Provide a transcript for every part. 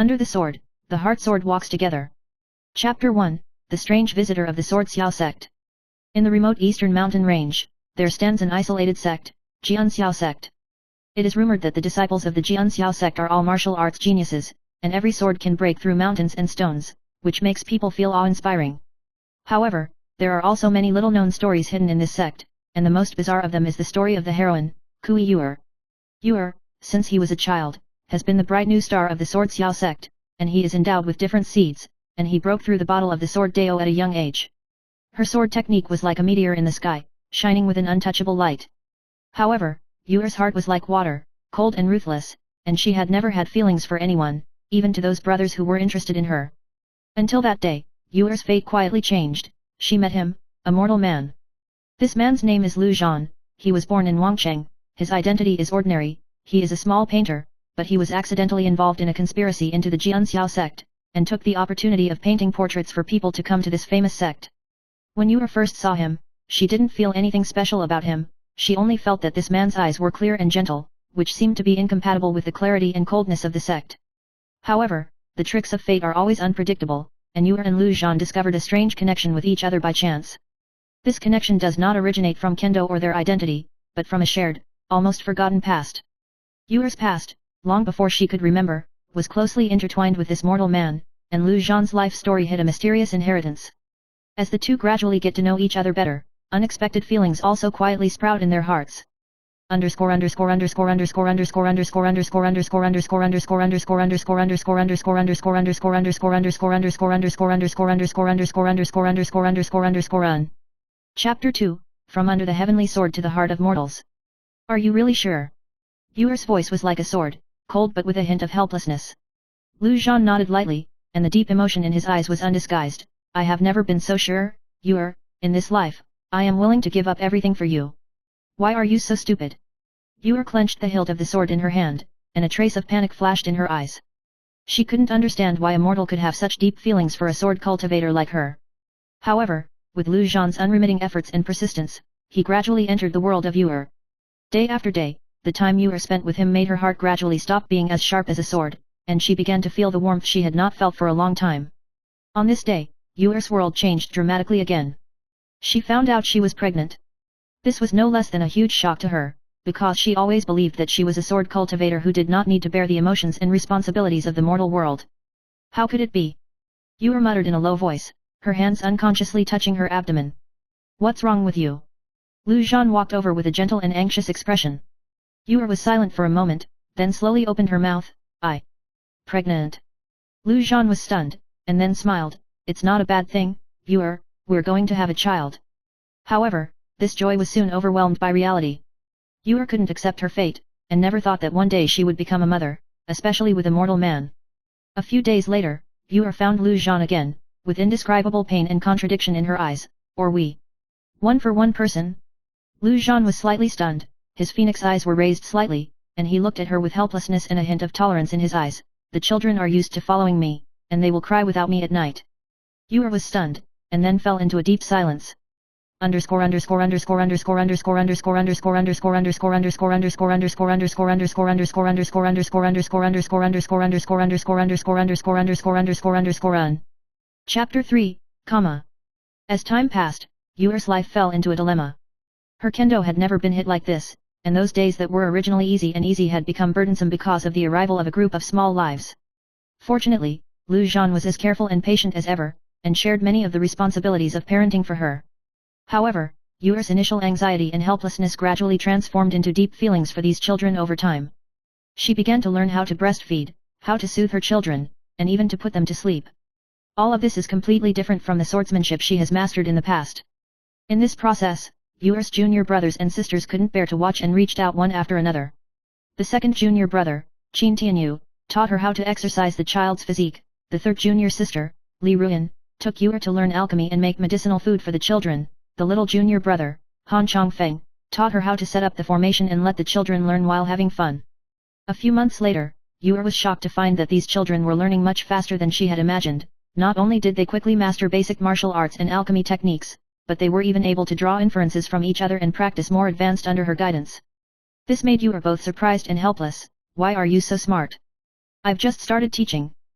Under the sword, the heart sword walks together. Chapter 1, The Strange Visitor of the Sword Xiao Sect. In the remote eastern mountain range, there stands an isolated sect, Jian Xiao Sect. It is rumored that the disciples of the Jian Xiao Sect are all martial arts geniuses, and every sword can break through mountains and stones, which makes people feel awe-inspiring. However, there are also many little-known stories hidden in this sect, and the most bizarre of them is the story of the heroine, Kui Yuer. Yuer, since he was a child, has been the bright new star of the Sword Xiao Sect, and he is endowed with different seeds, and he broke through the bottle of the sword Dao at a young age. Her sword technique was like a meteor in the sky, shining with an untouchable light. However, Yuer's heart was like water, cold and ruthless, and she had never had feelings for anyone, even to those brothers who were interested in her. Until that day, Yuer's fate quietly changed. She met him, a mortal man. This man's name is Lu Zhan. He was born in Wangcheng. His identity is ordinary. He is a small painter, but he was accidentally involved in a conspiracy into the Jian Xiao sect, and took the opportunity of painting portraits for people to come to this famous sect. When Yuer first saw him, she didn't feel anything special about him. She only felt that this man's eyes were clear and gentle, which seemed to be incompatible with the clarity and coldness of the sect. However, the tricks of fate are always unpredictable, and Yuer and Lu Zhan discovered a strange connection with each other by chance. This connection does not originate from kendo or their identity, but from a shared, almost forgotten past. Yuer's past, long before she could remember, was closely intertwined with this mortal man, and Lu Zhan's life story hid a mysterious inheritance. As the two gradually get to know each other better, unexpected feelings also quietly sprout in their hearts. Chapter 2, From Under the Heavenly Sword to the Heart of Mortals. Are you really sure? Yuer's voice was like a sword, cold but with a hint of helplessness. Lu Zhan nodded lightly, and the deep emotion in his eyes was undisguised. I have never been so sure, Yuer, in this life. I am willing to give up everything for you. Why are you so stupid? Yuer clenched the hilt of the sword in her hand, and a trace of panic flashed in her eyes. She couldn't understand why a mortal could have such deep feelings for a sword cultivator like her. However, with Lu Zhan's unremitting efforts and persistence, he gradually entered the world of Yuer. Day after day, the time Yuer spent with him made her heart gradually stop being as sharp as a sword, and she began to feel the warmth she had not felt for a long time. On this day, Yuer's world changed dramatically again. She found out she was pregnant. This was no less than a huge shock to her, because she always believed that she was a sword cultivator who did not need to bear the emotions and responsibilities of the mortal world. How could it be? Yuer muttered in a low voice, her hands unconsciously touching her abdomen. What's wrong with you? Lu Zhan walked over with a gentle and anxious expression. Yuer was silent for a moment, then slowly opened her mouth. Pregnant. Lu Zhan was stunned, and then smiled. It's not a bad thing, Yuer, we're going to have a child. However, this joy was soon overwhelmed by reality. Yuer couldn't accept her fate, and never thought that one day she would become a mother, especially with a mortal man. A few days later, Yuer found Lu Zhan again, with indescribable pain and contradiction in her eyes. One for one person? Lu Zhan was slightly stunned, his phoenix eyes were raised slightly, and he looked at her with helplessness and a hint of tolerance in his eyes. The children are used to following me, and they will cry without me at night. Yuer was stunned, and then fell into a deep silence. Chapter 3, As time passed, Yuer's life fell into a dilemma. Her kendo had never been hit like this, and those days that were originally easy had become burdensome because of the arrival of a group of small lives. Fortunately, Lu Zhan was as careful and patient as ever, and shared many of the responsibilities of parenting for her. However, Yuer's initial anxiety and helplessness gradually transformed into deep feelings for these children over time. She began to learn how to breastfeed, how to soothe her children, and even to put them to sleep. All of this is completely different from the swordsmanship she has mastered in the past. In this process, Yuer's junior brothers and sisters couldn't bear to watch and reached out one after another. The second junior brother, Qin Tianyu, taught her how to exercise the child's physique. The third junior sister, Li Ruan, took Yuer to learn alchemy and make medicinal food for the children. The little junior brother, Han Chongfeng, taught her how to set up the formation and let the children learn while having fun. A few months later, Yuer was shocked to find that these children were learning much faster than she had imagined. Not only did they quickly master basic martial arts and alchemy techniques, but they were even able to draw inferences from each other and practice more advanced under her guidance. This made Yuer both surprised and helpless. Why are you so smart? I've just started teaching,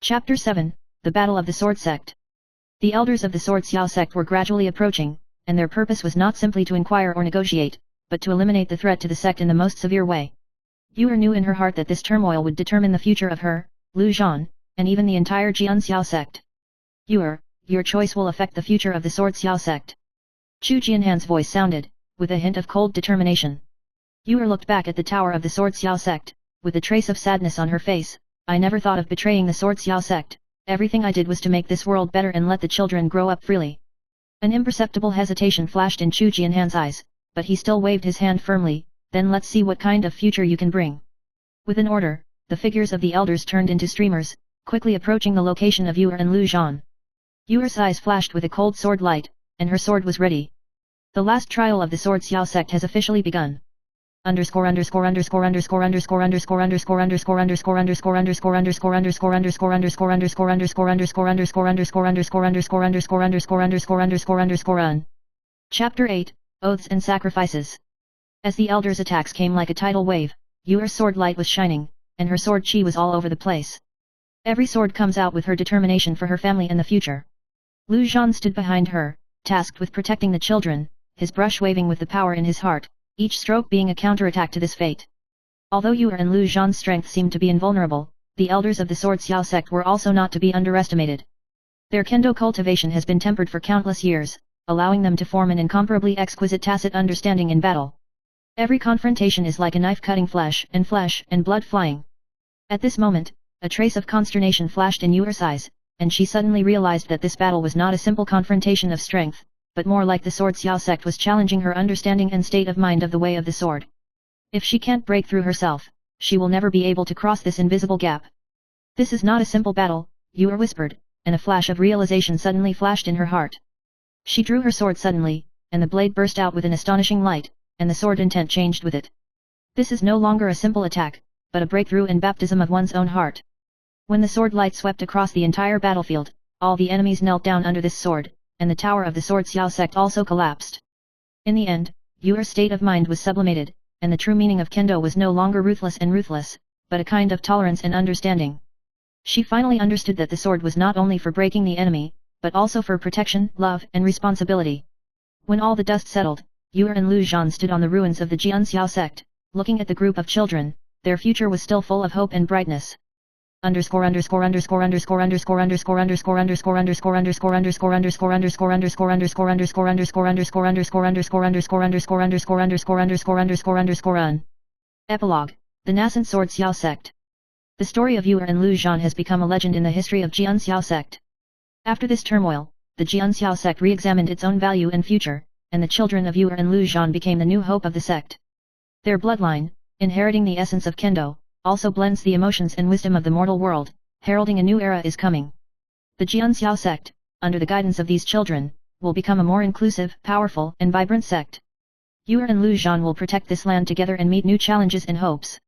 Chapter 7, The Battle of the Sword Sect. The elders of the Sword Xiao sect were gradually approaching, and their purpose was not simply to inquire or negotiate, but to eliminate the threat to the sect in the most severe way. Yu'er knew in her heart that this turmoil would determine the future of her, Lu Zhan, and even the entire Jian Xiao sect. Yu'er, your choice will affect the future of the Sword Xiao sect. Chu Jianhan's voice sounded, with a hint of cold determination. Yu'er looked back at the tower of the Sword Xiao sect, with a trace of sadness on her face. I never thought of betraying the Sword Xiao sect. Everything I did was to make this world better and let the children grow up freely. An imperceptible hesitation flashed in Chu Jianhan's eyes, but he still waved his hand firmly. Then let's see what kind of future you can bring. With an order, the figures of the elders turned into streamers, quickly approaching the location of Yu'er and Lu Zhan. Yu'er's eyes flashed with a cold sword light, and her sword was ready. The last trial of the Sword Xiao sect has officially begun. Chapter 8, Oaths and Sacrifices. As the elders' attacks came like a tidal wave, Yu'er's sword light was shining, and her sword chi was all over the place. Every sword comes out with her determination for her family and the future. Lu Zhan stood behind her, tasked with protecting the children, his brush waving with the power in his heart, each stroke being a counterattack to this fate. Although Yu'er and Lu Zhan's strength seemed to be invulnerable, the elders of the Sword Xiao sect were also not to be underestimated. Their kendo cultivation has been tempered for countless years, allowing them to form an incomparably exquisite tacit understanding in battle. Every confrontation is like a knife cutting flesh and blood flying. At this moment, a trace of consternation flashed in Yu'er's eyes, and she suddenly realized that this battle was not a simple confrontation of strength, but more like the Sword Xiao sect was challenging her understanding and state of mind of the way of the sword. If she can't break through herself, she will never be able to cross this invisible gap. This is not a simple battle, Yu'er whispered, and a flash of realization suddenly flashed in her heart. She drew her sword suddenly, and the blade burst out with an astonishing light, and the sword intent changed with it. This is no longer a simple attack, but a breakthrough and baptism of one's own heart. When the sword light swept across the entire battlefield, all the enemies knelt down under this sword, and the tower of the Sword Xiao sect also collapsed. In the end, Yu'er's state of mind was sublimated, and the true meaning of kendo was no longer ruthless, but a kind of tolerance and understanding. She finally understood that the sword was not only for breaking the enemy, but also for protection, love, and responsibility. When all the dust settled, Yu'er and Lu Zhan stood on the ruins of the Jian Xiao sect, looking at the group of children. Their future was still full of hope and brightness. Epilogue: The nascent Sword Xiao sect. The story of Yu'er and Lu Zhan has become a legend in the history of Jian Xiao sect. After this turmoil, the Jian Xiao sect re-examined its own value and future, and the children of Yu'er and Lu Zhan became the new hope of the sect. Their bloodline, inheriting the essence of kendo, also blends the emotions and wisdom of the mortal world, heralding a new era is coming. The Jian Xiao sect, under the guidance of these children, will become a more inclusive, powerful, and vibrant sect. Yu'er and Lu Zhan will protect this land together and meet new challenges and hopes.